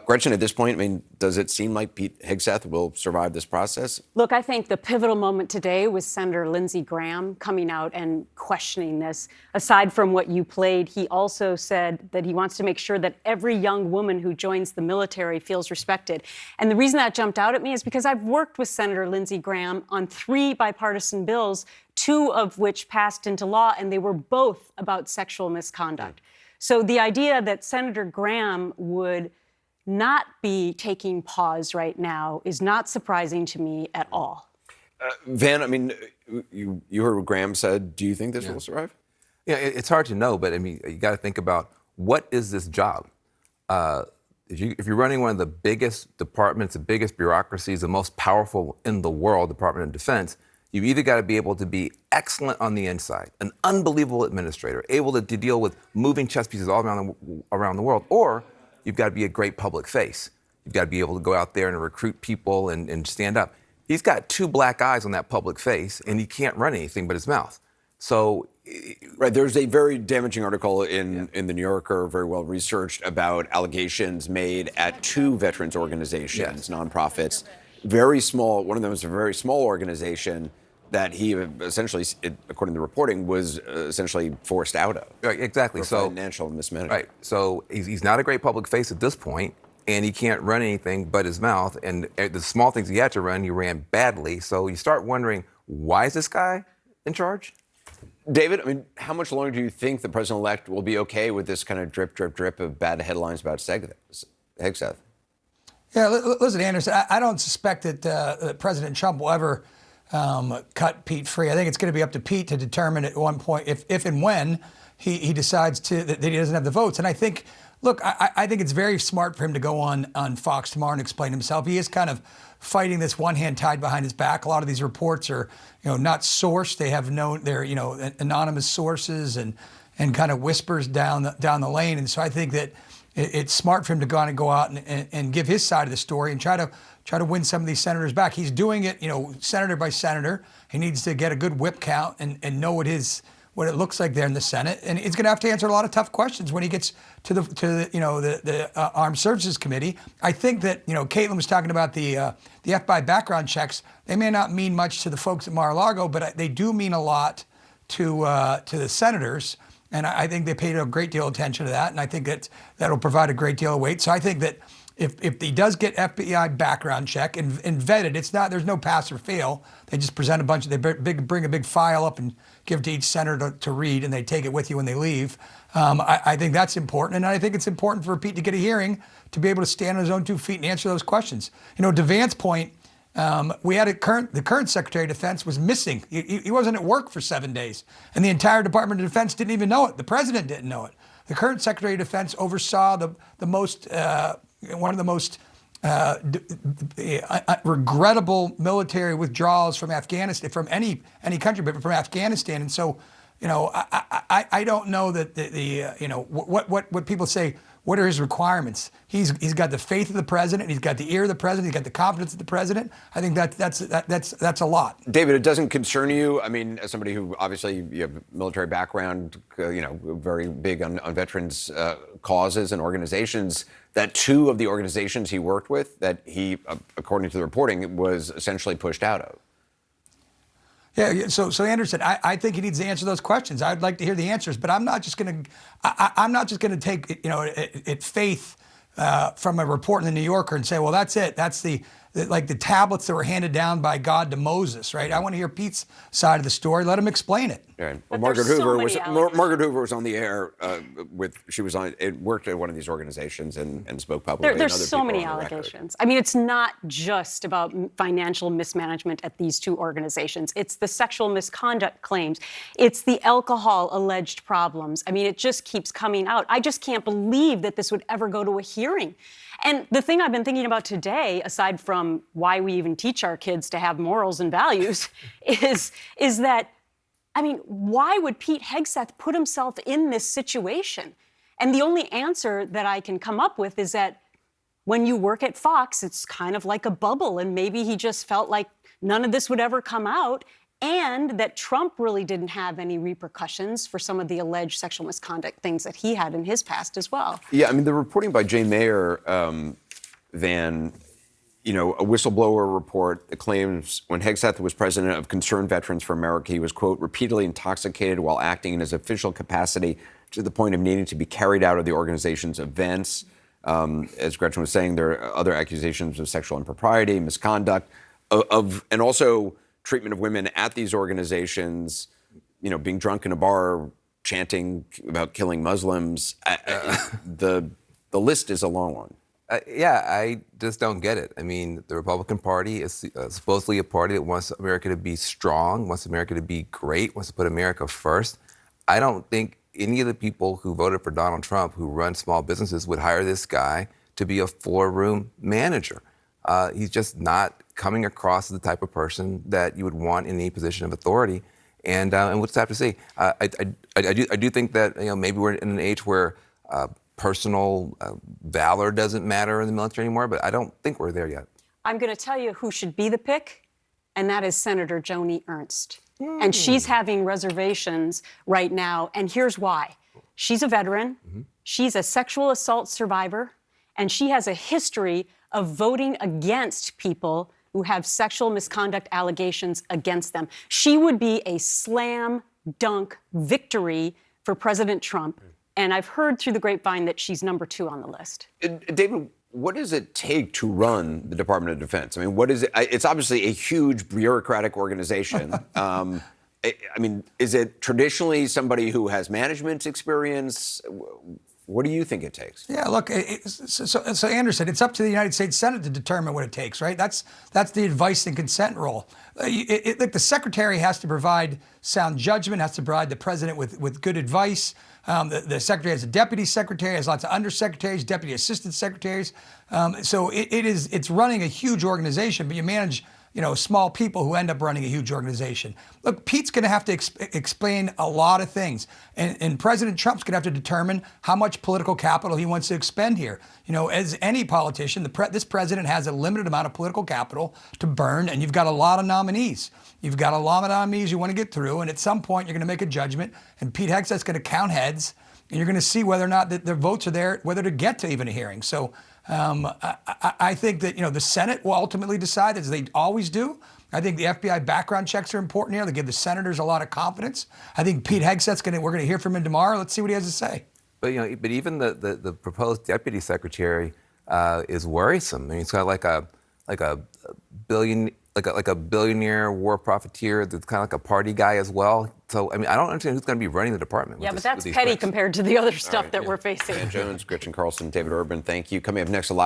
Gretchen, at this point, I mean, does it seem like Pete Hegseth will survive this process? Look, I think the pivotal moment today was Senator Lindsey Graham coming out and questioning this. Aside from what you played, he also said that he wants to make sure that every young woman who joins the military feels respected. And the reason that jumped out at me is because I've worked with Senator Lindsey Graham on 3 bipartisan bills, 2 of which passed into law, and they were both about sexual misconduct. So the idea that Senator Graham would not be taking pause right now is not surprising to me at all. Van, I mean, you heard what Graham said. Do you think this will survive? Yeah, it's hard to know, but I mean, you got to think about what is this job? If you're running one of the biggest departments, the biggest bureaucracies, the most powerful in the world, Department of Defense, you've either got to be able to be excellent on the inside, an unbelievable administrator, able to deal with moving chess pieces all around the world, or you've got to be a great public face. You've got to be able to go out there and recruit people and stand up. He's got 2 black eyes on that public face, and he can't run anything but his mouth. So, right, there's a very damaging article in The New Yorker, very well researched, about allegations made at 2 veterans organizations, nonprofits. Very small, one of them was a very small organization that he essentially, according to the reporting, was essentially forced out of. Right, exactly. For financial mismanagement. Right. So he's not a great public face at this point, and he can't run anything but his mouth. And the small things he had to run, he ran badly. So you start wondering, why is this guy in charge? David, I mean, how much longer do you think the president-elect will be okay with this kind of drip, drip, drip of bad headlines about Hegseth? Yeah, listen, Anderson, I don't suspect that President Trump will ever cut Pete free. I think it's going to be up to Pete to determine at one point if and when he decides that he doesn't have the votes. And I think, look, I think it's very smart for him to go on Fox tomorrow and explain himself. He is kind of fighting this one hand tied behind his back. A lot of these reports are, not sourced. They have they're anonymous sources and kind of whispers down the lane. And so I think that it's smart for him to go out and give his side of the story and try to win some of these senators back. He's doing it, senator by senator. He needs to get a good whip count and know what it looks like there in the Senate. And he's going to have to answer a lot of tough questions when he gets to the Armed Services Committee. I think that, Caitlin was talking about the FBI background checks. They may not mean much to the folks at Mar-a-Lago, but they do mean a lot to the senators. And I think they paid a great deal of attention to that. And I think that'll provide a great deal of weight. So I think that if he does get FBI background check and vetted, there's no pass or fail. They just present they bring a big file up and give it to each senator to read, and they take it with you when they leave. I think that's important. And I think it's important for Pete to get a hearing to be able to stand on his own 2 feet and answer those questions. To Van's point, we had the current Secretary of Defense was missing. He wasn't at work for 7 days, and the entire Department of Defense didn't even know it. The president didn't know it. The current Secretary of Defense oversaw one of the most regrettable military withdrawals from Afghanistan, from any country, but from Afghanistan. And so, I don't know that what people say. What are his requirements? He's got the faith of the president. He's got the ear of the president. He's got the confidence of the president. I think that's a lot. David, it doesn't concern you. I mean, as somebody who obviously you have a military background, very big on veterans causes and organizations, that 2 of the organizations he worked with, that he, according to the reporting, was essentially pushed out of. Yeah. So Anderson, I think he needs to answer those questions. I'd like to hear the answers, but I'm not just going to take at faith from a report in the New Yorker and say, well, that's it. That's the tablets that were handed down by God to Moses, right? I want to hear Pete's side of the story. Let him explain it. Right. Well, Margaret Hoover was on the air worked at one of these organizations and spoke publicly. There's so many allegations. I mean, it's not just about financial mismanagement at these 2 organizations. It's the sexual misconduct claims. It's the alcohol alleged problems. I mean, it just keeps coming out. I just can't believe that this would ever go to a hearing. And the thing I've been thinking about today, aside from why we even teach our kids to have morals and values, is that, I mean, why would Pete Hegseth put himself in this situation? And the only answer that I can come up with is that when you work at Fox, it's kind of like a bubble, and maybe he just felt like none of this would ever come out. and that Trump really didn't have any repercussions for some of the alleged sexual misconduct things that he had in his past as well. Yeah, I mean, the reporting by Jay Mayer, Van, a whistleblower report that claims when Hegseth was president of Concerned Veterans for America, he was, quote, repeatedly intoxicated while acting in his official capacity to the point of needing to be carried out of the organization's events. As Gretchen was saying, there are other accusations of sexual impropriety, misconduct, and also treatment of women at these organizations, being drunk in a bar, chanting about killing Muslims. The list is a long one. Yeah, I just don't get it. I mean, the Republican Party is supposedly a party that wants America to be strong, wants America to be great, wants to put America first. I don't think any of the people who voted for Donald Trump, who run small businesses, would hire this guy to be a floor-room manager. He's just not coming across as the type of person that you would want in any position of authority. And we'll just have to see. I do think that maybe we're in an age where personal valor doesn't matter in the military anymore, but I don't think we're there yet. I'm going to tell you who should be the pick, and that is Senator Joni Ernst. And she's having reservations right now, and here's why. She's a veteran, she's a sexual assault survivor, and she has a history of voting against people who have sexual misconduct allegations against them. She would be a slam dunk victory for President Trump. And I've heard through the grapevine that she's number 2 on the list. David, what does it take to run the Department of Defense? I mean, what is it? It's obviously a huge bureaucratic organization. I mean, is it traditionally somebody who has management experience? What do you think it takes? Yeah, look, so Anderson, it's up to the United States Senate to determine what it takes, right? That's the advice and consent role. Look, the secretary has to provide sound judgment, has to provide the president with good advice. The secretary has a deputy secretary, has lots of undersecretaries, deputy assistant secretaries. So it's running a huge organization, but you manage small people who end up running a huge organization. Look, Pete's going to have to explain a lot of things. And President Trump's going to have to determine how much political capital he wants to expend here. As any politician, this president has a limited amount of political capital to burn, and you've got a lot of nominees. You've got a lot of nominees you want to get through, and at some point you're going to make a judgment, and Pete Hegseth's going to count heads, and you're going to see whether or not their votes are there, whether to get to even a hearing. So I think that the Senate will ultimately decide, as they always do. I think the FBI background checks are important here. They give the senators a lot of confidence. I think Pete Hegseth's we're going to hear from him tomorrow. Let's see what he has to say. But but even the proposed deputy secretary is worrisome. I mean, it's got like a billionaire war profiteer that's kind of like a party guy as well. So I mean, I don't understand who's going to be running the department. Yeah, but that's petty compared to the other stuff that we're facing. Van Jones, Gretchen Carlson, David Urban, thank you. Coming up next, a lot